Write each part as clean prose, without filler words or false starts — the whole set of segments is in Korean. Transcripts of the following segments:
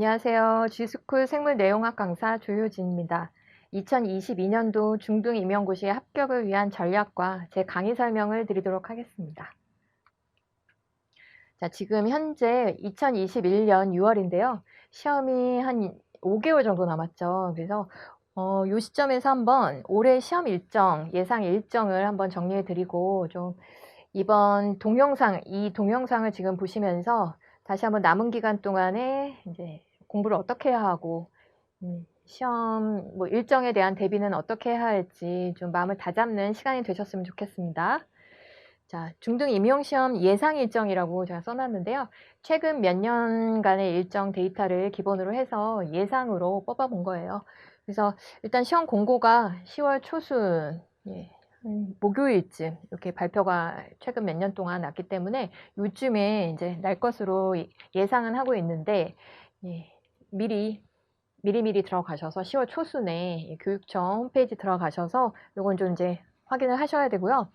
안녕하세요. G스쿨 생물내용학 강사 조효진입니다. 2022년도 중등 임용고시 합격을 위한 전략과 제 강의 설명을 드리도록 하겠습니다. 자, 지금 현재 2021년 6월인데요. 시험이 한 5개월 정도 남았죠. 그래서 이 시점에서 한번 올해 시험 일정, 예상 일정을 한번 정리해 드리고 좀 이번 이 동영상을 지금 보시면서 다시 한번 남은 기간 동안에 이제 공부를 어떻게 해야 하고, 시험 일정에 대한 대비는 어떻게 해야 할지 좀 마음을 다잡는 시간이 되셨으면 좋겠습니다. 자, 중등 임용시험 예상 일정이라고 제가 써놨는데요. 최근 몇 년간의 일정 데이터를 기본으로 해서 예상으로 뽑아본 거예요. 그래서 일단 시험 공고가 10월 초순, 목요일쯤 이렇게 발표가 최근 몇 년 동안 났기 때문에 요즘에 이제 날 것으로 예상은 하고 있는데, 미리 들어가셔서 10월 초순에 교육청 홈페이지 들어가셔서 요건 좀 이제 확인을 하셔야 되고요.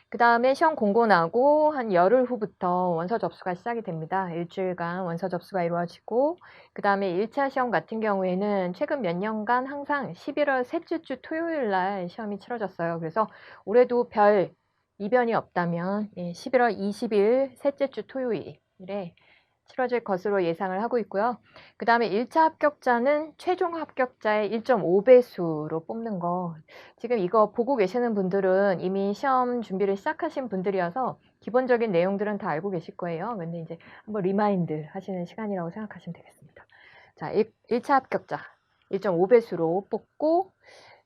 그 다음에 시험 공고 나고 한 열흘 후부터 원서 접수가 시작이 됩니다. 일주일간 원서 접수가 이루어지고, 그 다음에 1차 시험 같은 경우에는 최근 몇 년간 항상 11월 셋째 주 토요일 날 시험이 치러졌어요. 그래서 올해도 별 이변이 없다면 11월 20일 셋째 주 토요일에 치러질 것으로 예상을 하고 있고요. 그 다음에 1차 합격자는 최종 합격자의 1.5배수로 뽑는 거. 지금 이거 보고 계시는 분들은 이미 시험 준비를 시작하신 분들이어서 기본적인 내용들은 다 알고 계실 거예요. 근데 이제 한번 리마인드 하시는 시간이라고 생각하시면 되겠습니다. 자, 1차 합격자 1.5배수로 뽑고,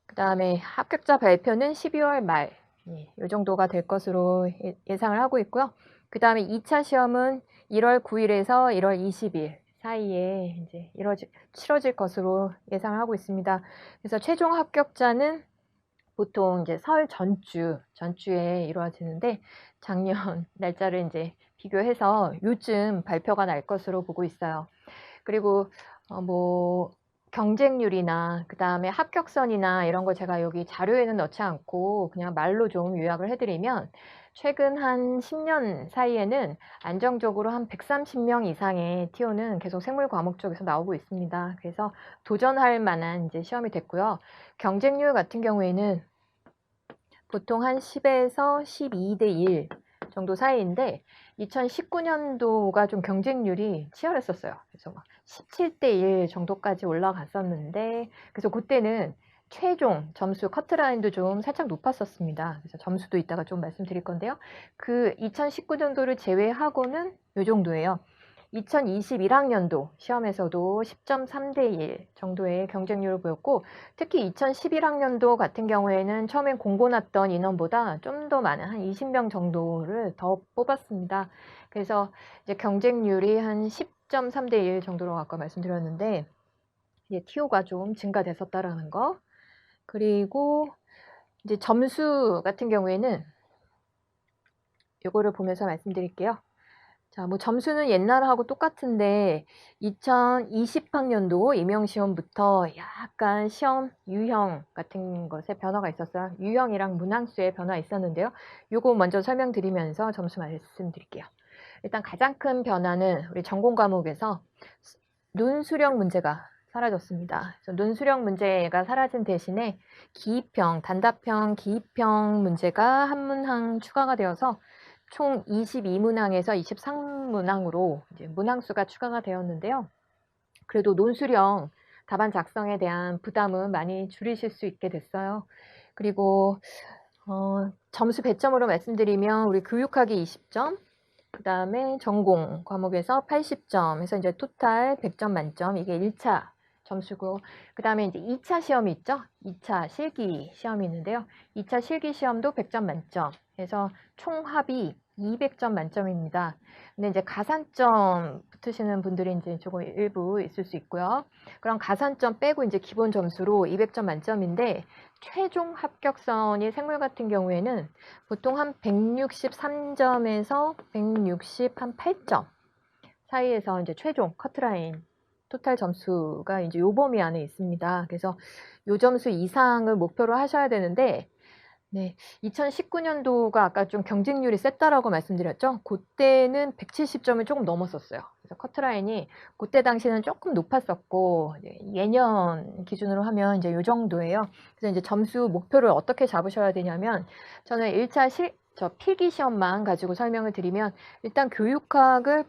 그 다음에 합격자 발표는 12월 말, 이 정도가 될 것으로 예상을 하고 있고요. 그 다음에 2차 시험은 1월 9일에서 1월 20일 사이에 이제 치러질 것으로 예상을 하고 있습니다. 그래서 최종 합격자는 보통 이제 설 전주에 이루어지는데, 작년 날짜를 이제 비교해서 요즘 발표가 날 것으로 보고 있어요. 그리고 경쟁률이나 그 다음에 합격선이나 이런 거 제가 여기 자료에는 넣지 않고 그냥 말로 좀 요약을 해드리면, 최근 한 10년 사이에는 안정적으로 한 130명 이상의 TO는 계속 생물 과목 쪽에서 나오고 있습니다. 그래서 도전할 만한 이제 시험이 됐고요. 경쟁률 같은 경우에는 보통 한 10에서 12대 1 정도 사이인데, 2019년도가 좀 경쟁률이 치열했었어요. 그래서 막 17대 1 정도까지 올라갔었는데, 그래서 그때는 최종 점수 커트라인도 좀 살짝 높았었습니다. 그래서 점수도 이따가 좀 말씀드릴 건데요. 그 2019년도를 제외하고는 이 정도예요. 2021학년도 시험에서도 10.3대 1 정도의 경쟁률을 보였고, 특히 2011학년도 같은 경우에는 처음엔 공고 났던 인원보다 좀 더 많은 한 20명 정도를 더 뽑았습니다. 그래서 이제 경쟁률이 한 10.3대 1 정도로 아까 말씀드렸는데, 이제 TO가 좀 증가됐었다라는 거. 그리고 이제 점수 같은 경우에는 이거를 보면서 말씀드릴게요. 자, 점수는 옛날하고 똑같은데 2020학년도 임용시험부터 약간 시험 유형 같은 것에 변화가 있었어요. 유형이랑 문항수에 변화 있었는데요. 요거 먼저 설명드리면서 점수 말씀드릴게요. 일단 가장 큰 변화는 우리 전공 과목에서 논수령 문제가 사라졌습니다. 그래서 논수령 문제가 사라진 대신에 기입형, 단답형, 기입형 문제가 한 문항 추가가 되어서 총 22문항에서 23문항으로 이제 문항수가 추가가 되었는데요. 그래도 논수령 답안 작성에 대한 부담은 많이 줄이실 수 있게 됐어요. 그리고 점수 배점으로 말씀드리면 우리 교육학이 20점, 그 다음에 전공 과목에서 80점 해서 이제 토탈 100점 만점, 이게 1차 점수고, 그 다음에 이제 2차 시험이 있죠. 2차 실기 시험이 있는데요. 2차 실기 시험도 100점 만점 해서 총합이 200점 만점입니다. 근데 이제 가산점 붙으시는 분들이 이제 조금 일부 있을 수 있고요. 그럼 가산점 빼고 이제 기본 점수로 200점 만점인데, 최종 합격선이 생물 같은 경우에는 보통 한 163점에서 168점 사이에서 이제 최종 커트라인 토탈 점수가 이제 요 범위 안에 있습니다. 그래서 요 점수 이상을 목표로 하셔야 되는데, 2019년도가 아까 좀 경쟁률이 셌다라고 말씀드렸죠. 그때는 170점을 조금 넘었었어요. 그래서 커트라인이 그때 당시는 조금 높았었고 예년 기준으로 하면 이제 이 정도예요. 그래서 이제 점수 목표를 어떻게 잡으셔야 되냐면 저는 1차 필기 시험만 가지고 설명을 드리면 일단 교육학을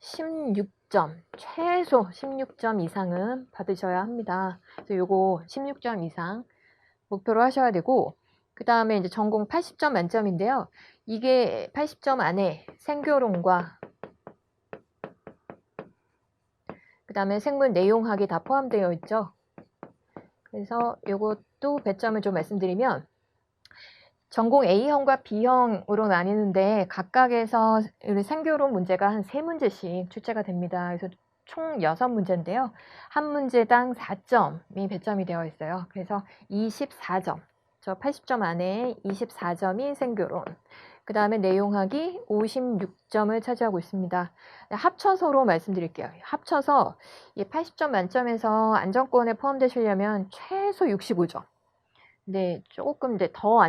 16점, 최소 16점 이상은 받으셔야 합니다. 그래서 요거 16점 이상 목표로 하셔야 되고, 그 다음에 이제 전공 80점 만점인데요. 이게 80점 안에 생교론과 그 다음에 생물 내용학이 다 포함되어 있죠. 그래서 요것도 배점을 좀 말씀드리면 전공 A형과 B형으로 나뉘는데 각각에서 생교론 문제가 한 3문제씩 출제가 됩니다. 그래서 총 6문제인데요. 한 문제당 4점이 배점이 되어 있어요. 그래서 24점, 저 80점 안에 24점이 생교론, 그 다음에 내용학이 56점을 차지하고 있습니다. 합쳐서로 말씀드릴게요. 합쳐서 80점 만점에서 안정권에 포함되시려면 최소 65점. 네, 조금 이제 더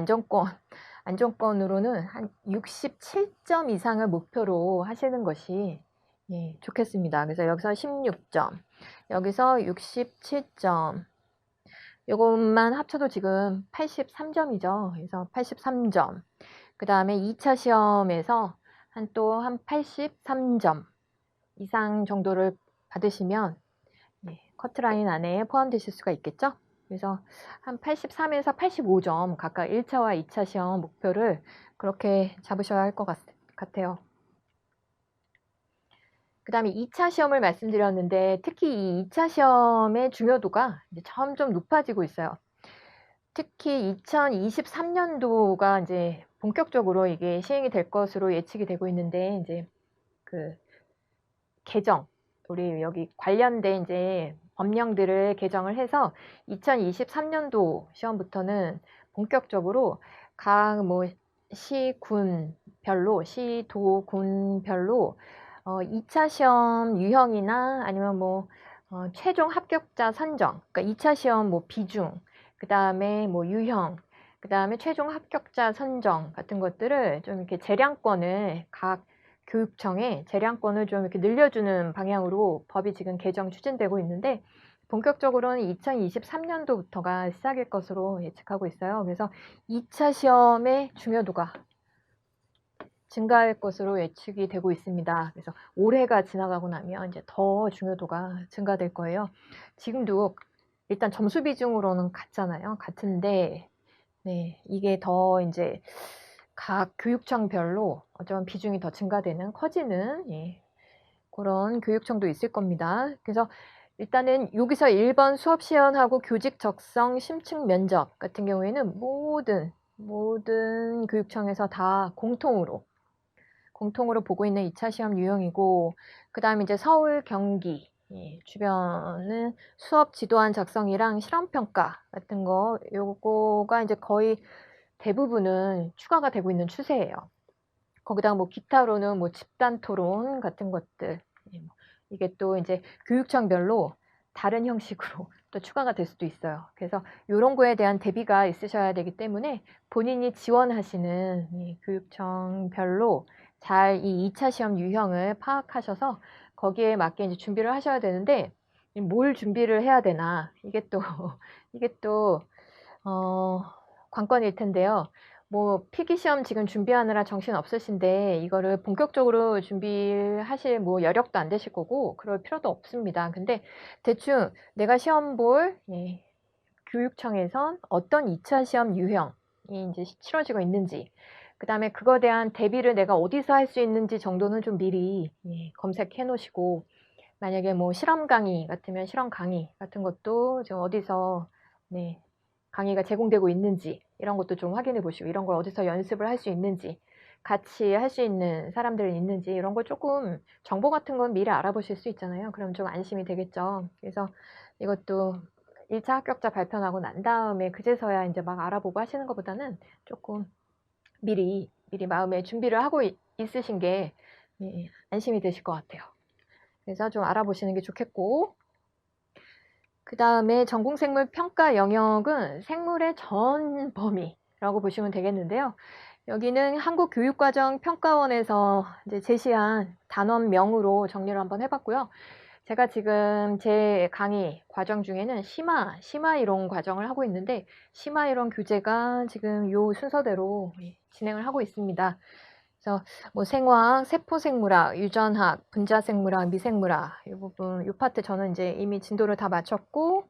안정권으로는 한 67점 이상을 목표로 하시는 것이 좋겠습니다. 그래서 여기서 16점, 여기서 67점, 이것만 합쳐도 지금 83점이죠. 그래서 83점. 그 다음에 2차 시험에서 또 한 83점 이상 정도를 받으시면 커트라인 안에 포함되실 수가 있겠죠. 그래서 한 83에서 85점 각각 1차와 2차 시험 목표를 그렇게 잡으셔야 할 것 같아요. 그 다음에 2차 시험을 말씀드렸는데 특히 이 2차 시험의 중요도가 이제 점점 높아지고 있어요. 특히 2023년도가 이제 본격적으로 이게 시행이 될 것으로 예측이 되고 있는데 이제 그 개정, 우리 여기 관련된 이제 법령들을 개정을 해서 2023년도 시험부터는 본격적으로 각 시군별로, 시도군별로 2차 시험 유형이나 아니면 최종 합격자 선정, 그러니까 2차 시험 비중, 그 다음에 유형, 그 다음에 최종 합격자 선정 같은 것들을 좀 이렇게 재량권을 각 교육청에 재량권을 좀 이렇게 늘려주는 방향으로 법이 지금 개정 추진되고 있는데 본격적으로는 2023년도부터가 시작일 것으로 예측하고 있어요. 그래서 2차 시험의 중요도가 증가할 것으로 예측이 되고 있습니다. 그래서 올해가 지나가고 나면 이제 더 중요도가 증가될 거예요. 지금도 일단 점수 비중으로는 같은데, 네, 이게 더 이제 각 교육청별로 어쩌면 비중이 더 증가되는, 커지는 그런 교육청도 있을 겁니다. 그래서 일단은 여기서 1번 수업 시연하고 교직 적성 심층 면접 같은 경우에는 모든 교육청에서 다 공통으로 보고 있는 2차 시험 유형이고, 그 다음에 이제 서울, 경기 주변은 수업 지도안 작성이랑 실험평가 같은 거, 요거가 이제 거의 대부분은 추가가 되고 있는 추세예요. 거기다가 기타로는 집단 토론 같은 것들, 이게 또 이제 교육청별로 다른 형식으로 또 추가가 될 수도 있어요. 그래서 이런 거에 대한 대비가 있으셔야 되기 때문에 본인이 지원하시는 교육청별로 잘 이 2차 시험 유형을 파악하셔서 거기에 맞게 이제 준비를 하셔야 되는데, 뭘 준비를 해야 되나, 이게 또 관건일 텐데요. 필기시험 지금 준비하느라 정신 없으신데 이거를 본격적으로 준비하실 여력도 안 되실 거고 그럴 필요도 없습니다. 근데 대충 내가 시험 볼 교육청에선 어떤 2차 시험 유형이 이제 치러지고 있는지, 그 다음에 그거에 대한 대비를 내가 어디서 할 수 있는지 정도는 좀 미리 검색해 놓으시고, 만약에 실험 강의 같으면 실험 강의 같은 것도 지금 어디서 강의가 제공되고 있는지 이런 것도 좀 확인해 보시고, 이런 걸 어디서 연습을 할 수 있는지, 같이 할 수 있는 사람들이 있는지 이런 걸 조금 정보 같은 건 미리 알아보실 수 있잖아요. 그럼 좀 안심이 되겠죠. 그래서 이것도 1차 합격자 발표 나고 난 다음에 그제서야 이제 막 알아보고 하시는 것보다는 조금 미리 마음에 준비를 하고 있으신 게 안심이 되실 것 같아요. 그래서 좀 알아보시는 게 좋겠고, 그 다음에 전공생물 평가 영역은 생물의 전 범위라고 보시면 되겠는데요. 여기는 한국교육과정평가원에서 이제 제시한 단원명으로 정리를 한번 해봤고요. 제가 지금 제 강의 과정 중에는 심화이론 과정을 하고 있는데, 심화이론 교재가 지금 요 순서대로 진행을 하고 있습니다. 그래서 뭐 생화학, 세포생물학, 유전학, 분자생물학, 미생물학 이 부분, 이 파트 저는 이제 이미 진도를 다 마쳤고,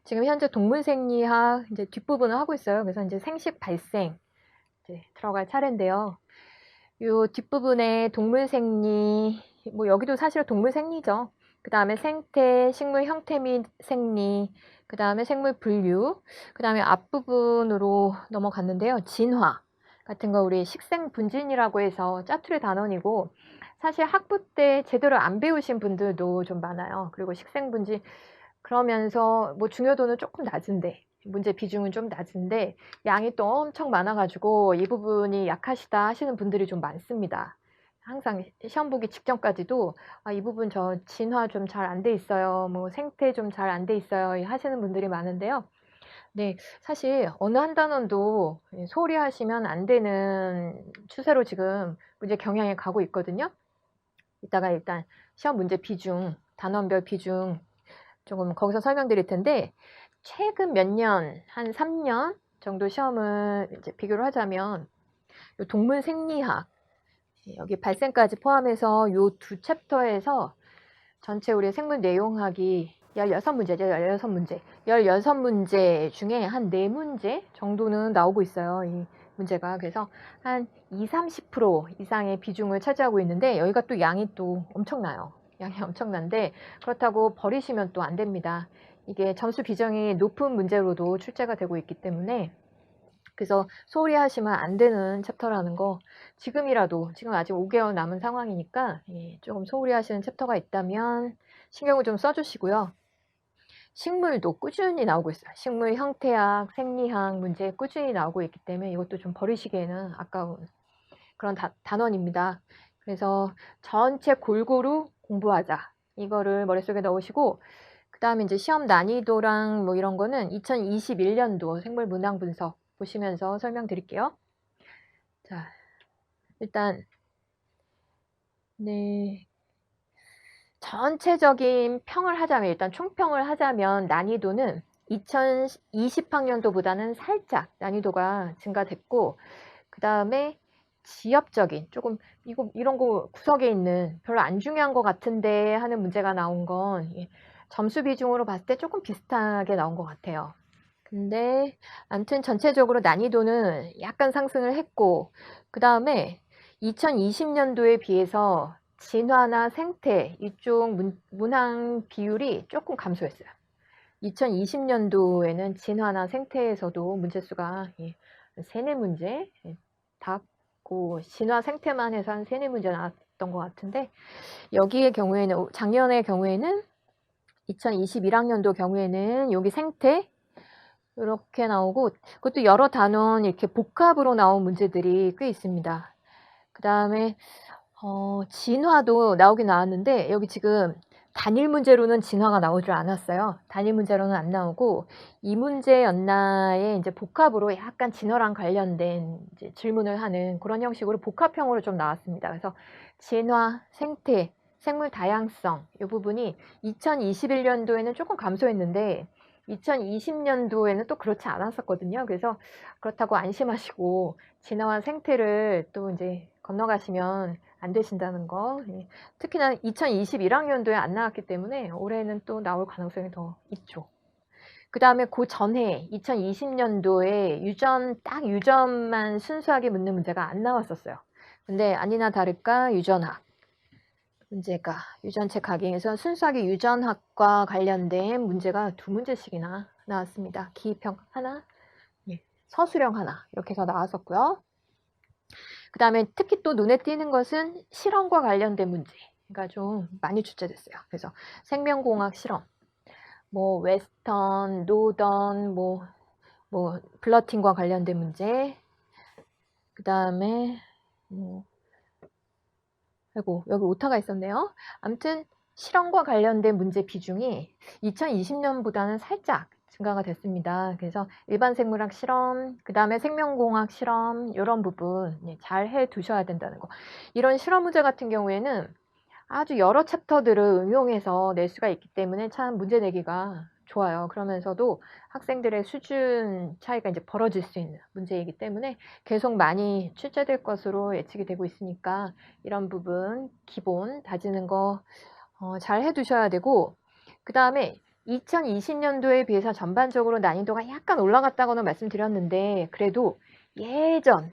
지금 현재 동물생리학 이제 뒷부분을 하고 있어요. 그래서 이제 생식 발생 이제 들어갈 차례인데요. 요 뒷부분에 동물생리, 뭐 여기도 사실 동물생리죠. 그 다음에 생태, 식물 형태 및 생리, 그 다음에 생물 분류, 그 다음에 앞부분으로 넘어갔는데요. 진화 같은 거 우리 식생분진이라고 해서 짜투리 단원이고, 사실 학부 때 제대로 안 배우신 분들도 좀 많아요. 그리고 식생분진 그러면서 뭐 중요도는 조금 낮은데, 문제 비중은 좀 낮은데 양이 또 엄청 많아가지고 이 부분이 약하시다 하시는 분들이 좀 많습니다. 항상 시험 보기 직전까지도 이 부분 저 진화 좀 잘 안 돼 있어요, 뭐 생태 좀 잘 안 돼 있어요 하시는 분들이 많은데요. 네, 사실 어느 한 단원도 소홀히 하시면 안 되는 추세로 지금 문제 경향에 가고 있거든요. 이따가 일단 시험 문제 비중, 단원별 비중 조금 거기서 설명드릴 텐데, 최근 몇 년, 한 3년 정도 시험을 이제 비교를 하자면, 요 동물 생리학, 여기 발생까지 포함해서 요 두 챕터에서 전체 우리 생물 내용학이 16문제죠. 16문제. 16문제 중에 한 4문제 정도는 나오고 있어요. 이 문제가. 그래서 한 20-30% 이상의 비중을 차지하고 있는데, 여기가 또 양이 또 엄청나요. 양이 엄청난데, 그렇다고 버리시면 또 안 됩니다. 이게 점수 비중이 높은 문제로도 출제가 되고 있기 때문에, 그래서 소홀히 하시면 안 되는 챕터라는 거, 지금이라도, 지금 아직 5개월 남은 상황이니까 조금 소홀히 하시는 챕터가 있다면 신경을 좀 써주시고요. 식물도 꾸준히 나오고 있어요. 식물 형태학, 생리학 문제 꾸준히 나오고 있기 때문에 이것도 좀 버리시기에는 아까운 그런 단원입니다. 그래서 전체 골고루 공부하자. 이거를 머릿속에 넣으시고, 그 다음에 이제 시험 난이도랑 뭐 이런 거는 2021년도 생물 문항 분석 보시면서 설명드릴게요. 자, 일단, 네. 전체적인 평을 하자면, 일단 총평을 하자면 난이도는 2020학년도보다는 살짝 난이도가 증가됐고, 그 다음에 지엽적인, 조금 이런 거 구석에 있는 별로 안 중요한 것 같은데 하는 문제가 나온 건 점수 비중으로 봤을 때 조금 비슷하게 나온 것 같아요. 근데 아무튼 전체적으로 난이도는 약간 상승을 했고, 그 다음에 2020년도에 비해서 진화나 생태 이쪽 문항 비율이 조금 감소했어요. 2020년도에는 진화나 생태에서도 문제수가 3, 4문제 닿고, 진화 생태만 해서 한 3, 4문제 나왔던 것 같은데, 여기의 경우에는, 작년의 경우에는 2021학년도 경우에는 여기 생태 이렇게 나오고, 그것도 여러 단원 이렇게 복합으로 나온 문제들이 꽤 있습니다. 그 다음에 진화도 나오긴 나왔는데, 여기 지금 단일 문제로는 진화가 나오질 않았어요. 단일 문제로는 안 나오고, 이 문제였나에 이제 복합으로 약간 진화랑 관련된 이제 질문을 하는 그런 형식으로 복합형으로 좀 나왔습니다. 그래서 진화, 생태, 생물 다양성 이 부분이 2021년도에는 조금 감소했는데 2020년도에는 또 그렇지 않았었거든요. 그래서 그렇다고 안심하시고 진화와 생태를 또 이제 건너가시면 안 되신다는 거. 특히나 2021학년도에 안 나왔기 때문에 올해는 또 나올 가능성이 더 있죠. 그 다음에 그 전해 2020년도에 딱 유전만 순수하게 묻는 문제가 안 나왔었어요. 근데 아니나 다를까 유전학 문제가, 유전체 각인에서 순수하게 유전학과 관련된 문제가 2문제씩이나 나왔습니다. 기입형 하나, 서술형 하나 이렇게 해서 나왔었고요. 그 다음에 특히 또 눈에 띄는 것은 실험과 관련된 문제가 좀 많이 출제됐어요. 그래서 생명공학 실험, 뭐 웨스턴, 노던, 뭐 블러팅과 관련된 문제, 그 다음에 아이고 여기 오타가 있었네요. 아무튼 실험과 관련된 문제 비중이 2020년보다는 살짝 증가가 됐습니다. 그래서 일반 생물학 실험, 그 다음에 생명공학 실험 이런 부분 잘 해 두셔야 된다는 거. 이런 실험 문제 같은 경우에는 아주 여러 챕터들을 응용해서 낼 수가 있기 때문에 참 문제 내기가 좋아요. 그러면서도 학생들의 수준 차이가 이제 벌어질 수 있는 문제이기 때문에 계속 많이 출제될 것으로 예측이 되고 있으니까 이런 부분 기본 다지는 거 잘 해두셔야 되고, 그 다음에 2020년도에 비해서 전반적으로 난이도가 약간 올라갔다고는 말씀드렸는데, 그래도 예전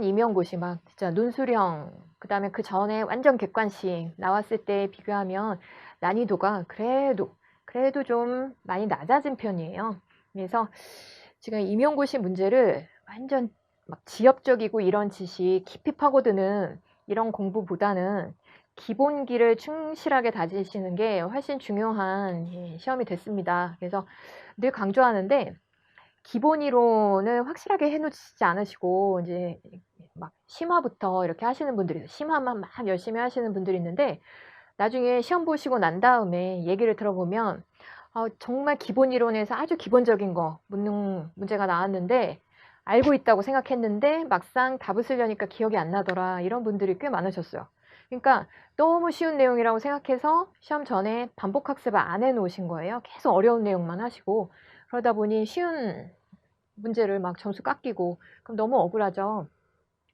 임용고시 막 진짜 논술형, 그 다음에 그 전에 완전 객관식 나왔을 때 비교하면 난이도가 그래도 좀 많이 낮아진 편이에요. 그래서 지금 임용고시 문제를 완전 막 지엽적이고 이런 지식 깊이 파고드는 이런 공부보다는 기본기를 충실하게 다지시는 게 훨씬 중요한 시험이 됐습니다. 그래서 늘 강조하는데 기본 이론을 확실하게 해놓지 않으시고 이제 막 심화부터 이렇게 하시는 분들이 심화만 막 열심히 하시는 분들이 있는데 나중에 시험 보시고 난 다음에 얘기를 들어보면 정말 기본 이론에서 아주 기본적인 거 묻는 문제가 나왔는데 알고 있다고 생각했는데 막상 답을 쓰려니까 기억이 안 나더라 이런 분들이 꽤 많으셨어요. 그러니까 너무 쉬운 내용이라고 생각해서 시험 전에 반복 학습을 안 해놓으신 거예요. 계속 어려운 내용만 하시고 그러다 보니 쉬운 문제를 막 점수 깎이고 그럼 너무 억울하죠.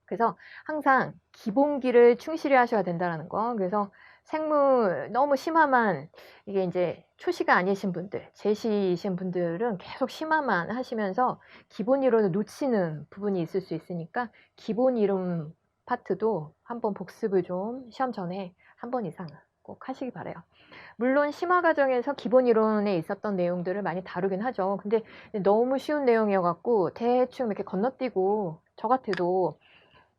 그래서 항상 기본기를 충실히 하셔야 된다는 거. 그래서 생물 너무 심화만 이게 이제 초시가 아니신 분들, 제시이신 분들은 계속 심화만 하시면서 기본 이론을 놓치는 부분이 있을 수 있으니까 기본 이론 파트도 한번 복습을 좀 시험 전에 한 번 이상 꼭 하시기 바래요. 물론 심화 과정에서 기본 이론에 있었던 내용들을 많이 다루긴 하죠. 근데 너무 쉬운 내용이어갖고 대충 이렇게 건너뛰고 저 같아도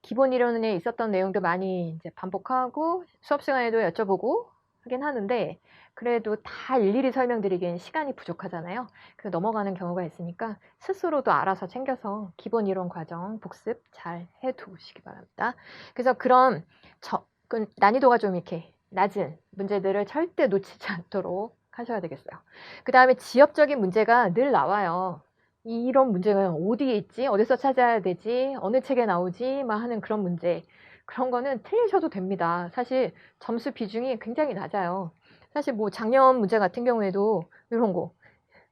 기본 이론에 있었던 내용도 많이 이제 반복하고 수업 시간에도 여쭤보고 하긴 하는데 그래도 다 일일이 설명드리기엔 시간이 부족하잖아요. 그래서 넘어가는 경우가 있으니까 스스로도 알아서 챙겨서 기본 이론 과정 복습 잘 해두시기 바랍니다. 그래서 그런 난이도가 좀 이렇게 낮은 문제들을 절대 놓치지 않도록 하셔야 되겠어요. 그 다음에 지엽적인 문제가 늘 나와요. 이런 문제가 어디에 있지? 어디서 찾아야 되지? 어느 책에 나오지? 막 하는 그런 문제. 그런 거는 틀리셔도 됩니다. 사실 점수 비중이 굉장히 낮아요. 사실 뭐 작년 문제 같은 경우에도 이런 거.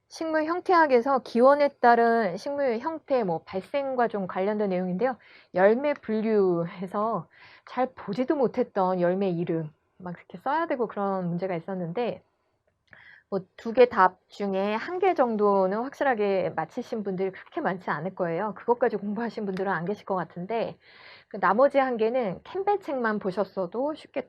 식물 형태학에서 기원에 따른 식물 형태 뭐 발생과 좀 관련된 내용인데요. 열매 분류해서 잘 보지도 못했던 열매 이름 막 이렇게 써야 되고 그런 문제가 있었는데 뭐 2개 답 중에 1개 정도는 확실하게 맞히신 분들이 그렇게 많지 않을 거예요. 그것까지 공부하신 분들은 안 계실 것 같은데 그 나머지 1개는 캠벨 책만 보셨어도 쉽게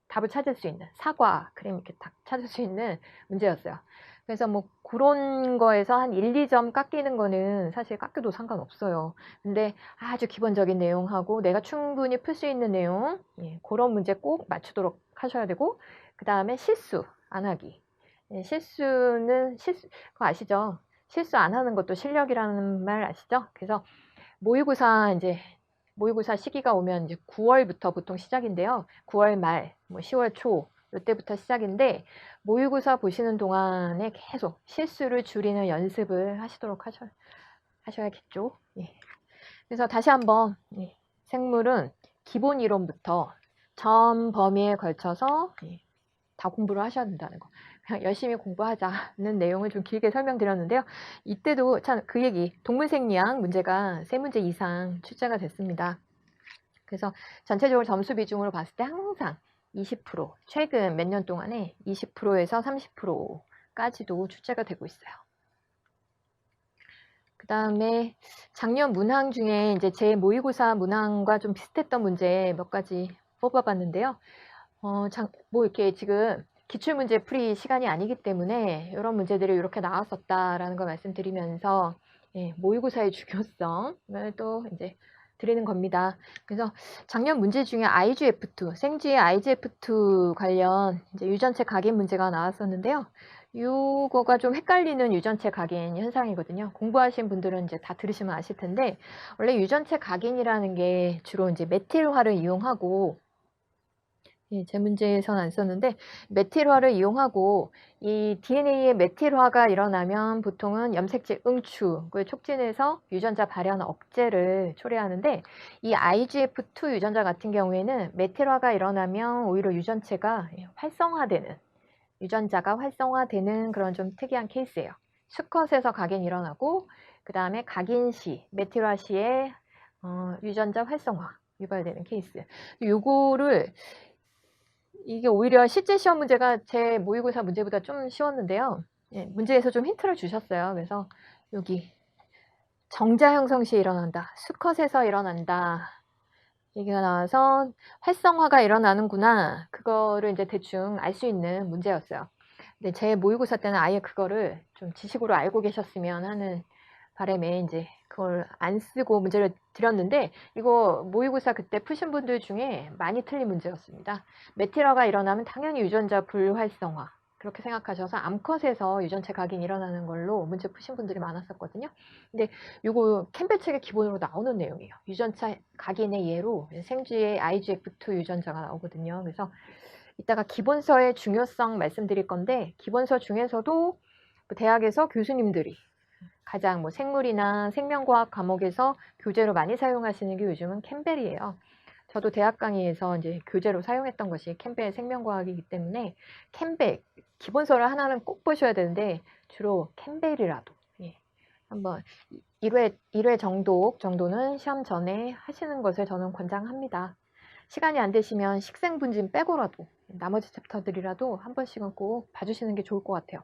답을 찾을 수 있는 사과, 그림 이렇게 딱 찾을 수 있는 문제였어요. 그래서 뭐 그런 거에서 한 1, 2점 깎이는 거는 사실 깎여도 상관없어요. 근데 아주 기본적인 내용하고 내가 충분히 풀 수 있는 내용 그런 문제 꼭 맞추도록 하셔야 되고 그 다음에 실수 안 하기. 그거 아시죠? 실수 안 하는 것도 실력이라는 말 아시죠? 그래서 모의고사 시기가 오면 이제 9월부터 보통 시작인데요. 9월 말, 뭐 10월 초 이때부터 시작인데 모의고사 보시는 동안에 계속 실수를 줄이는 연습을 하시도록 하셔야겠죠. 예. 그래서 다시 한번 생물은 기본 이론부터 전 범위에 걸쳐서 다 공부를 하셔야 된다는 거. 그냥 열심히 공부하자는 내용을 좀 길게 설명드렸는데요. 이때도 참 그 얘기, 동물생리학 문제가 3문제 이상 출제가 됐습니다. 그래서 전체적으로 점수 비중으로 봤을 때 항상 20%, 최근 몇 년 동안에 20%에서 30%까지도 출제가 되고 있어요. 그 다음에 작년 문항 중에 이제 제 모의고사 문항과 좀 비슷했던 문제 몇 가지 뽑아봤는데요. 뭐 이렇게 지금 기출문제 풀이 시간이 아니기 때문에 이런 문제들이 이렇게 나왔었다라는 걸 말씀드리면서 모의고사의 중요성을 또 이제 드리는 겁니다. 그래서 작년 문제 중에 IGF2, 생쥐의 IGF2 관련 이제 유전체 각인 문제가 나왔었는데요. 이거가 좀 헷갈리는 유전체 각인 현상이거든요. 공부하신 분들은 이제 다 들으시면 아실 텐데 원래 유전체 각인이라는 게 주로 이제 메틸화를 이용하고 예, 제 문제에서는 안 썼는데 메틸화를 이용하고 이 DNA의 메틸화가 일어나면 보통은 염색질 응축을 촉진해서 유전자 발현 억제를 초래하는데 이 IGF2 유전자 같은 경우에는 메틸화가 일어나면 오히려 유전체가 활성화되는 유전자가 활성화되는 그런 좀 특이한 케이스예요. 수컷에서 각인이 일어나고 그 다음에 각인 시 메틸화 시에 유전자 활성화 유발되는 케이스. 요거를 이게 오히려 실제 시험 문제가 제 모의고사 문제보다 좀 쉬웠는데요. 예, 문제에서 좀 힌트를 주셨어요. 그래서 여기 정자 형성 시에 일어난다. 수컷에서 일어난다. 얘기가 나와서 활성화가 일어나는구나. 그거를 이제 대충 알 수 있는 문제였어요. 근데 제 모의고사 때는 아예 그거를 좀 지식으로 알고 계셨으면 하는 바람에 이제 그걸 안 쓰고 문제를 드렸는데 이거 모의고사 그때 푸신 분들 중에 많이 틀린 문제였습니다. 메틸화가 일어나면 당연히 유전자 불활성화 그렇게 생각하셔서 암컷에서 유전체 각인이 일어나는 걸로 문제 푸신 분들이 많았었거든요. 근데 이거 캠벨 책에 기본으로 나오는 내용이에요. 유전차 각인의 예로 생쥐의 IGF2 유전자가 나오거든요. 그래서 이따가 기본서의 중요성 말씀드릴 건데 기본서 중에서도 대학에서 교수님들이 가장 뭐 생물이나 생명과학 과목에서 교재로 많이 사용하시는 게 요즘은 캠벨이에요. 저도 대학 강의에서 이제 교재로 사용했던 것이 캠벨 생명과학이기 때문에 캠벨 기본서를 하나는 꼭 보셔야 되는데 주로 캠벨이라도 한번 1회 정도는 시험 전에 하시는 것을 저는 권장합니다. 시간이 안 되시면 식생분진 빼고라도 나머지 챕터들이라도 한 번씩은 꼭 봐주시는 게 좋을 것 같아요.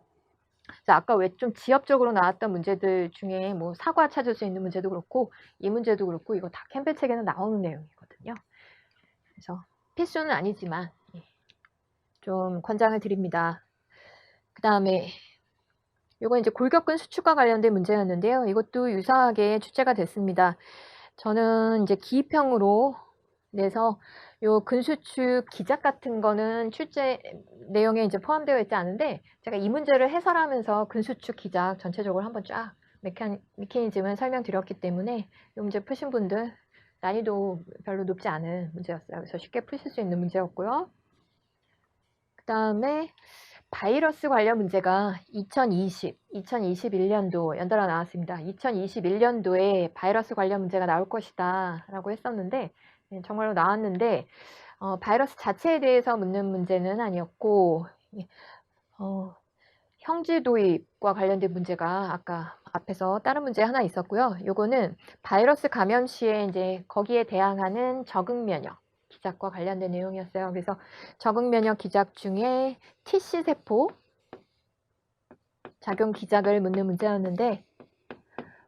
아까 왜 좀 지엽적으로 나왔던 문제들 중에 뭐 사과 찾을 수 있는 문제도 그렇고 이 문제도 그렇고 이거 다 캠벨 책에는 나오는 내용이거든요. 그래서 필수는 아니지만 좀 권장을 드립니다. 그 다음에 이건 이제 골격근 수축과 관련된 문제였는데요. 이것도 유사하게 출제가 됐습니다. 저는 이제 기입형으로 내서 요 근수축 기작 같은 거는 출제 내용에 이제 포함되어 있지 않은데 제가 이 문제를 해설하면서 근수축 기작 전체적으로 한번 쫙 메커니즘을 설명드렸기 때문에 이 문제 푸신 분들 난이도 별로 높지 않은 문제였어요. 그래서 쉽게 푸실 수 있는 문제였고요. 그 다음에 바이러스 관련 문제가 2021년도 연달아 나왔습니다. 2021년도에 바이러스 관련 문제가 나올 것이다 라고 했었는데 정말로 나왔는데 바이러스 자체에 대해서 묻는 문제는 아니었고 형질 도입과 관련된 문제가 아까 앞에서 다른 문제 하나 있었고요. 요거는 바이러스 감염 시에 이제 거기에 대항하는 적응 면역 기작과 관련된 내용이었어요. 그래서 적응 면역 기작 중에 TC 세포 작용 기작을 묻는 문제였는데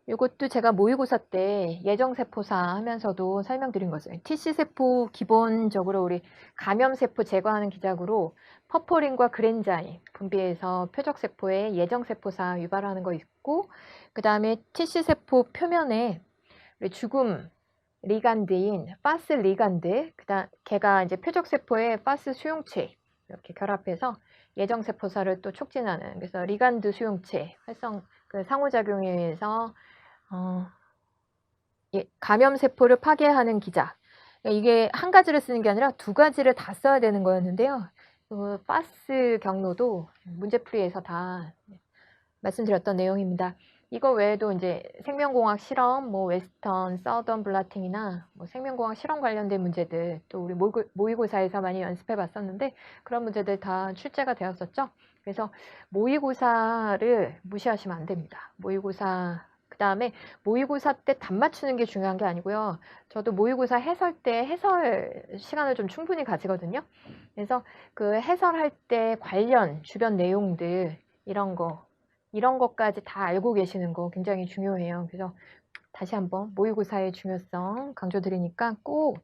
이것도 제가 모의고사 때 예정세포사 하면서도 설명드린 거죠. TC세포 기본적으로 우리 감염세포 제거하는 기작으로 퍼포린과 그랜자인 분비해서 표적세포에 예정세포사 유발하는 거 있고 그 다음에 TC세포 표면에 우리 죽음 리간드인 파스 리간드 걔가 이제 표적세포의 파스 수용체 이렇게 결합해서 예정세포사를 또 촉진하는 그래서 리간드 수용체 활성 그 상호작용에 의해서 감염세포를 파괴하는 기작. 그러니까 이게 한 가지를 쓰는 게 아니라 두 가지를 다 써야 되는 거였는데요. 그 파스 경로도 문제풀이에서 다 말씀드렸던 내용입니다. 이거 외에도 이제 생명공학 실험, 뭐 웨스턴, 서던 블라팅이나 뭐 생명공학 실험 관련된 문제들 또 우리 모의고사에서 많이 연습해 봤었는데 그런 문제들 다 출제가 되었었죠. 그래서 모의고사를 무시하시면 안 됩니다. 모의고사 그 다음에 모의고사 때 답 맞추는 게 중요한 게 아니고요. 저도 모의고사 해설 때 해설 시간을 좀 충분히 가지거든요. 그래서 그 해설할 때 관련 주변 내용들 이런 것까지 다 알고 계시는 거 굉장히 중요해요. 그래서 다시 한번 모의고사의 중요성 강조드리니까 꼭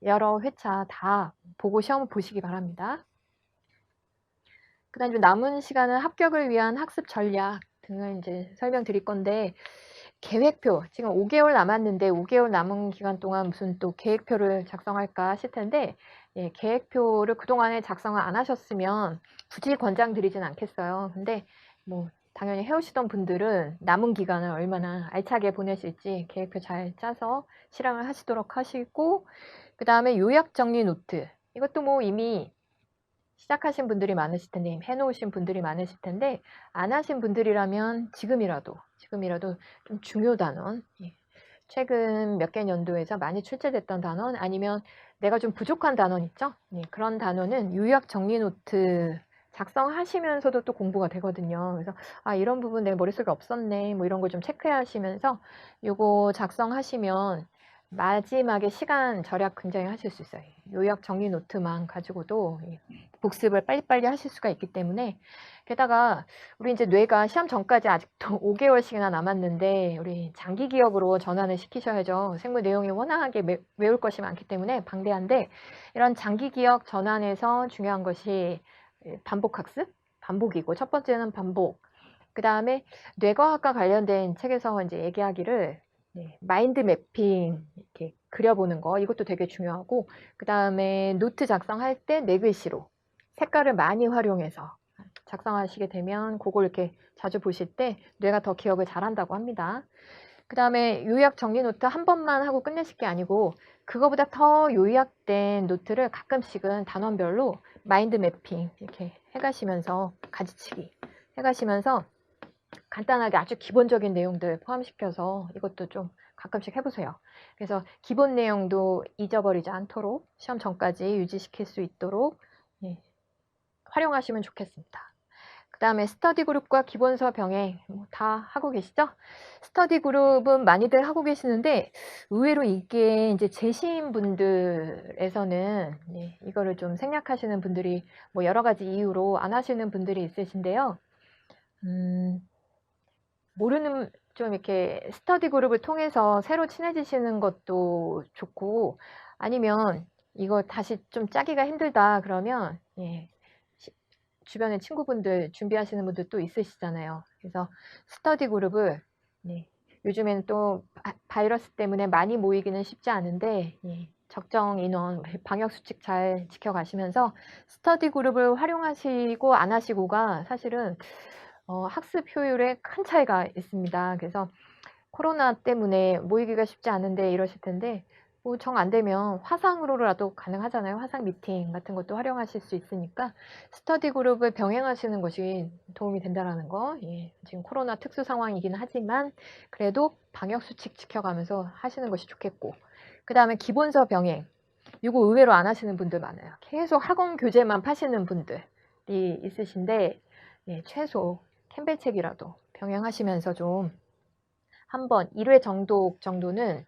여러 회차 다 보고 시험을 보시기 바랍니다. 그 다음에 남은 시간은 합격을 위한 학습 전략 등을 이제 설명드릴 건데 계획표 지금 5개월 남았는데 5개월 남은 기간 동안 무슨 또 계획표를 작성할까 하실 텐데 계획표를 그동안에 작성을 안 하셨으면 굳이 권장드리진 않겠어요. 근데 뭐 당연히 해오시던 분들은 남은 기간을 얼마나 알차게 보내실지 계획표 잘 짜서 실행을 하시도록 하시고 그 다음에 요약 정리 노트 이것도 뭐 이미 시작하신 분들이 많으실 텐데, 해놓으신 분들이 많으실 텐데, 안 하신 분들이라면 지금이라도 좀 중요 단원, 최근 몇 개 년도에서 많이 출제됐던 단원, 아니면 내가 좀 부족한 단원 있죠? 그런 단원은 요약 정리 노트 작성하시면서도 또 공부가 되거든요. 그래서 아, 이런 부분 내 머릿속에 없었네, 뭐 이런 걸 좀 체크하시면서 요거 작성하시면 마지막에 시간 절약 굉장히 하실 수 있어요. 요약 정리 노트만 가지고도 복습을 빨리빨리 하실 수가 있기 때문에. 게다가 우리 이제 뇌가 시험 전까지 아직도 5개월씩이나 남았는데 우리 장기 기억으로 전환을 시키셔야죠. 생물 내용이 워낙에 외울 것이 많기 때문에 방대한데, 이런 장기 기억 전환에서 중요한 것이 반복 학습, 반복이고, 첫 번째는 반복. 그 다음에 뇌과학과 관련된 책에서 이제 얘기하기를 마인드 매핑 이렇게 그려보는 거, 이것도 되게 중요하고, 그 다음에 노트 작성할 때 내글씨로 색깔을 많이 활용해서 작성하시게 되면 그걸 이렇게 자주 보실 때 뇌가 더 기억을 잘한다고 합니다. 그 다음에 요약 정리 노트 한 번만 하고 끝내실 게 아니고, 그거보다 더 요약된 노트를 가끔씩은 단원별로 마인드 매핑 이렇게 해가시면서, 가지치기 해가시면서 간단하게 아주 기본적인 내용들 포함시켜서 이것도 좀 가끔씩 해보세요. 그래서 기본 내용도 잊어버리지 않도록 시험 전까지 유지시킬 수 있도록 활용하시면 좋겠습니다. 그 다음에 스터디 그룹과 기본서 병행 다 하고 계시죠? 스터디 그룹은 많이들 하고 계시는데, 의외로 이게 이제 재시인 분들에서는 이거를 좀 생략하시는 분들이 뭐 여러 가지 이유로 안 하시는 분들이 있으신데요. 모르는, 좀 이렇게 스터디 그룹을 통해서 새로 친해지시는 것도 좋고, 아니면 이거 다시 좀 짜기가 힘들다 그러면 주변에 친구분들 준비하시는 분들 또 있으시잖아요. 그래서 스터디 그룹을 요즘에는 또 바이러스 때문에 많이 모이기는 쉽지 않은데 적정 인원, 방역 수칙 잘 지켜가시면서 스터디 그룹을 활용하시고 안 하시고가 사실은 학습 효율에 큰 차이가 있습니다. 그래서 코로나 때문에 모이기가 쉽지 않은데 이러실 텐데, 뭐 정 안 되면 화상으로라도 가능하잖아요. 화상 미팅 같은 것도 활용하실 수 있으니까 스터디 그룹을 병행하시는 것이 도움이 된다라는 거. 지금 코로나 특수 상황이긴 하지만 그래도 방역 수칙 지켜가면서 하시는 것이 좋겠고, 그 다음에 기본서 병행. 이거 의외로 안 하시는 분들 많아요. 계속 학원 교재만 파시는 분들이 있으신데, 최소 캠벨책이라도 병행하시면서 좀 한번 1회 정도는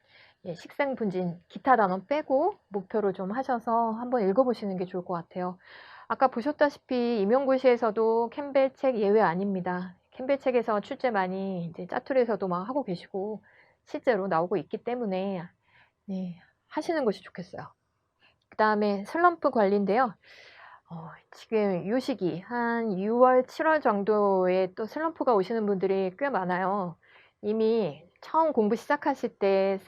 식생분진 기타 단원 빼고 목표로 좀 하셔서 한번 읽어보시는 게 좋을 것 같아요. 아까 보셨다시피 임용고시에서도 캠벨책 예외 아닙니다. 캠벨책에서 출제 많이 이제 짜투리에서도 막 하고 계시고 실제로 나오고 있기 때문에 하시는 것이 좋겠어요. 그 다음에 슬럼프 관리인데요. 지금 이 시기 한 6월, 7월 정도에 또 슬럼프가 오시는 분들이 꽤 많아요. 이미 처음 공부 시작하실 때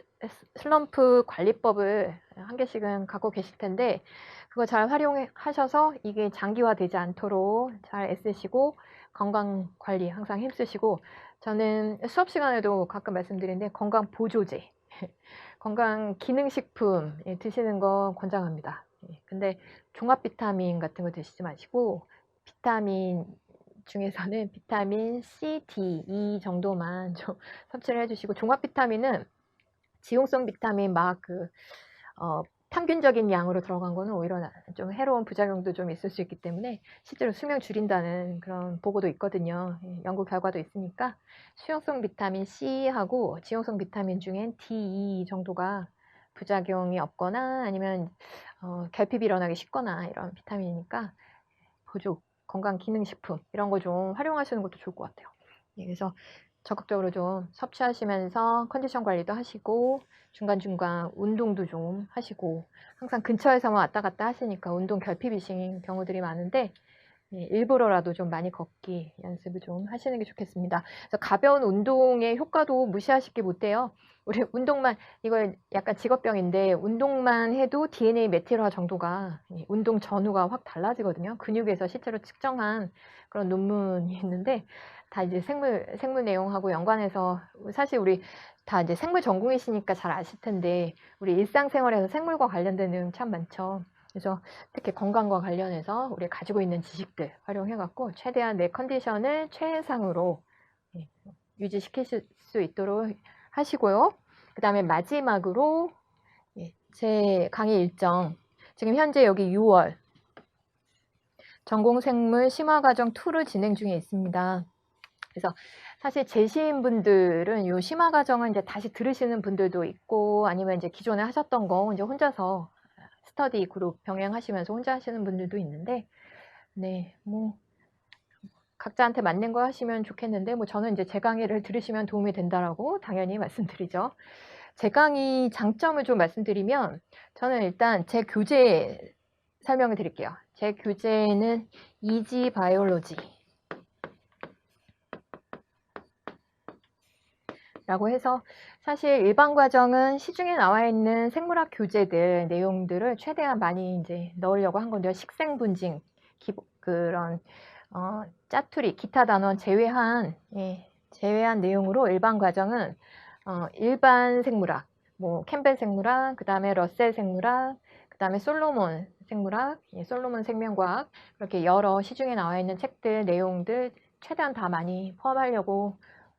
슬럼프 관리법을 한 개씩은 갖고 계실 텐데, 그거 잘 활용하셔서 이게 장기화되지 않도록 잘 애쓰시고 건강 관리 항상 힘쓰시고, 저는 수업 시간에도 가끔 말씀드리는데 건강 보조제, 건강 기능식품 드시는 거 권장합니다. 근데 종합 비타민 같은 거 드시지 마시고, 비타민 중에서는 비타민 C, D, E 정도만 좀 섭취를 해주시고, 종합 비타민은 지용성 비타민 막 평균적인 양으로 들어간 거는 오히려 좀 해로운 부작용도 좀 있을 수 있기 때문에 실제로 수명 줄인다는 그런 보고도 있거든요. 연구 결과도 있으니까 수용성 비타민 C하고 지용성 비타민 중엔 D, E 정도가 부작용이 없거나 아니면 결핍이 일어나기 쉽거나 이런 비타민이니까 보조, 건강 기능식품 이런 거 좀 활용하시는 것도 좋을 것 같아요. 그래서 적극적으로 좀 섭취하시면서 컨디션 관리도 하시고 중간중간 운동도 좀 하시고, 항상 근처에서만 왔다 갔다 하시니까 운동 결핍이신 경우들이 많은데 일부러라도 좀 많이 걷기 연습을 좀 하시는 게 좋겠습니다. 그래서 가벼운 운동의 효과도 무시하시기 못해요. 우리 운동만, 이거 약간 직업병인데 운동만 해도 DNA 메틸화 정도가 운동 전후가 확 달라지거든요. 근육에서 실제로 측정한 그런 논문이 있는데, 다 이제 생물 내용하고 연관해서, 사실 우리 다 이제 생물 전공이시니까 잘 아실 텐데 우리 일상생활에서 생물과 관련된 내용 참 많죠. 그래서 특히 건강과 관련해서 우리 가지고 있는 지식들 활용해갖고 최대한 내 컨디션을 최상으로 유지시킬 수 있도록 하시고요. 그 다음에 마지막으로 제 강의 일정, 지금 현재 여기 6월 전공생물 심화과정 2를 진행 중에 있습니다. 그래서 사실 재시인 분들은 이 심화과정을 이제 다시 들으시는 분들도 있고, 아니면 이제 기존에 하셨던 거 이제 혼자서 스터디 그룹 병행하시면서 혼자 하시는 분들도 있는데, 네, 뭐 각자한테 맞는 거 하시면 좋겠는데, 뭐 저는 이제 제 강의를 들으시면 도움이 된다라고 당연히 말씀드리죠. 제 강의 장점을 좀 말씀드리면, 저는 일단 제 교재 설명을 드릴게요. 제 교재는 이지 바이올로지 라고 해서, 사실 일반 과정은 시중에 나와 있는 생물학 교재들 내용들을 최대한 많이 이제 넣으려고 한 건데요. 식생 분진, 그런 짜투리, 기타 단원 제외한 내용으로 일반 과정은 일반 생물학, 뭐 캠벨 생물학, 그 다음에 러셀 생물학, 그 다음에 솔로몬 생물학, 솔로몬 생명과학, 그렇게 여러 시중에 나와 있는 책들 내용들 최대한 다 많이 포함하려고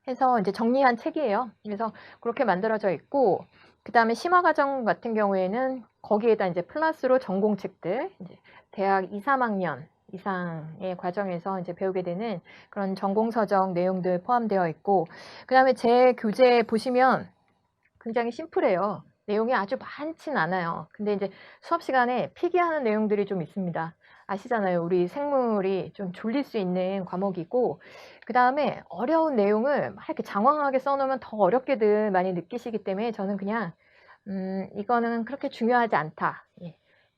해서 이제 정리한 책이에요. 그래서 그렇게 만들어져 있고, 그 다음에 심화과정 같은 경우에는 거기에다 이제 플러스로 전공책들, 이제 대학 2, 3학년 이상의 과정에서 이제 배우게 되는 그런 전공서적 내용들 포함되어 있고, 그 다음에 제 교재 보시면 굉장히 심플해요. 내용이 아주 많진 않아요. 근데 이제 수업 시간에 필기하는 내용들이 좀 있습니다. 아시잖아요. 우리 생물이 좀 졸릴 수 있는 과목이고, 그 다음에 어려운 내용을 막 이렇게 장황하게 써놓으면 더 어렵게들 많이 느끼시기 때문에 저는 그냥 이거는 그렇게 중요하지 않다.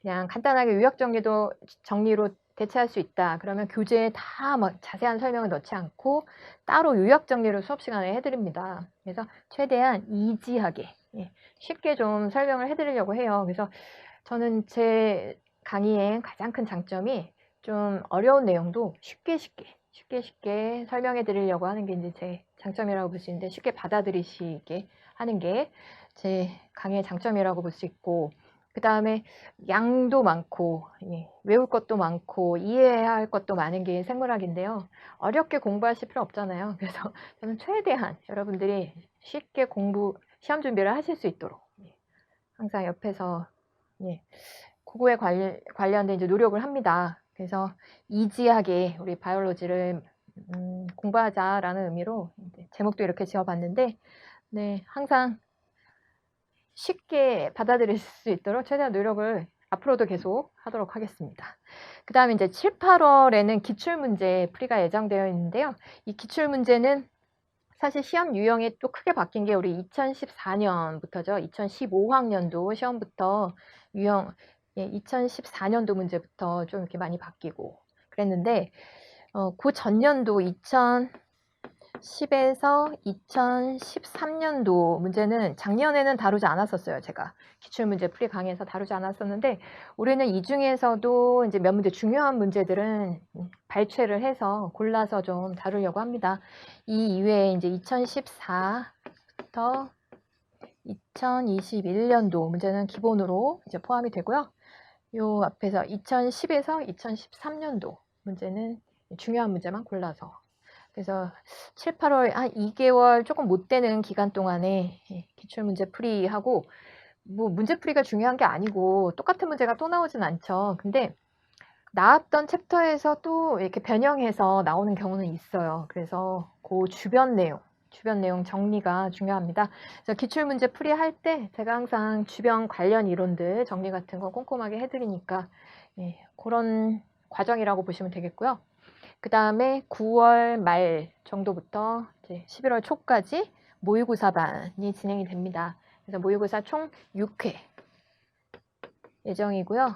그냥 간단하게 요약 정리로 대체할 수 있다. 그러면 교재에 다 막 자세한 설명을 넣지 않고 따로 요약 정리를 수업 시간에 해드립니다. 그래서 최대한 이지하게 쉽게 좀 설명을 해드리려고 해요. 그래서 저는 제 강의의 가장 큰 장점이 좀 어려운 내용도 쉽게 설명해 드리려고 하는 게 이제 제 장점이라고 볼 수 있는데, 쉽게 받아들이시게 하는 게 제 강의의 장점이라고 볼 수 있고, 그 다음에 양도 많고 외울 것도 많고 이해해야 할 것도 많은 게 생물학인데요. 어렵게 공부하실 필요 없잖아요. 그래서 저는 최대한 여러분들이 쉽게 시험 준비를 하실 수 있도록 항상 옆에서 그거에 관련된 이제 노력을 합니다. 그래서 이지하게 우리 바이올로지를 공부하자라는 의미로 제목도 이렇게 지어봤는데, 네, 항상 쉽게 받아들일 수 있도록 최대한 노력을 앞으로도 계속 하도록 하겠습니다. 그 다음에 이제 7, 8월에는 기출문제 풀이가 예정되어 있는데요. 이 기출문제는 사실 시험 유형이 또 크게 바뀐 게 우리 2014년부터죠. 2015학년도 시험부터 2014년도 문제부터 좀 이렇게 많이 바뀌고 그랬는데, 그 전년도 2010에서 2013년도 문제는 작년에는 다루지 않았었어요. 제가 기출문제 풀이 강의에서 다루지 않았었는데, 올해는 이 중에서도 이제 몇 문제 중요한 문제들은 발췌를 해서 골라서 좀 다루려고 합니다. 이 이외에 이제 2014부터 2021년도 문제는 기본으로 이제 포함이 되고요. 요 앞에서 2010에서 2013년도 문제는 중요한 문제만 골라서, 그래서 7, 8월 한 2개월 조금 못 되는 기간 동안에 기출문제 풀이하고, 뭐 문제풀이가 중요한 게 아니고 똑같은 문제가 또 나오진 않죠. 근데 나왔던 챕터에서 또 이렇게 변형해서 나오는 경우는 있어요. 그래서 그 주변 내용 정리가 중요합니다. 그래서 기출문제 풀이할 때 제가 항상 주변 관련 이론들 정리 같은 거 꼼꼼하게 해드리니까 그런 과정이라고 보시면 되겠고요. 그 다음에 9월 말 정도부터 이제 11월 초까지 모의고사반이 진행이 됩니다. 그래서 모의고사 총 6회 예정이고요.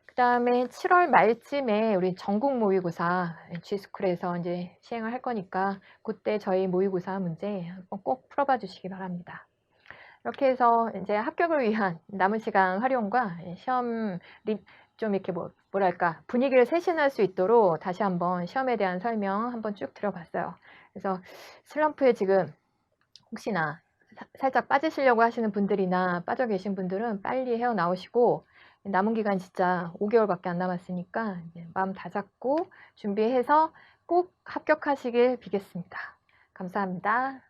그 다음에 7월 말쯤에 우리 전국 모의고사 G스쿨에서 이제 시행을 할 거니까 그때 저희 모의고사 문제 꼭 풀어봐 주시기 바랍니다. 이렇게 해서 이제 합격을 위한 남은 시간 활용과 시험 좀 이렇게 뭐랄까 분위기를 세신할 수 있도록 다시 한번 시험에 대한 설명 한번 쭉 드려봤어요. 그래서 슬럼프에 지금 혹시나 살짝 빠지시려고 하시는 분들이나 빠져 계신 분들은 빨리 헤어나오시고, 남은 기간 진짜 5개월밖에 안 남았으니까 이제 마음 다잡고 준비해서 꼭 합격하시길 비겠습니다. 감사합니다.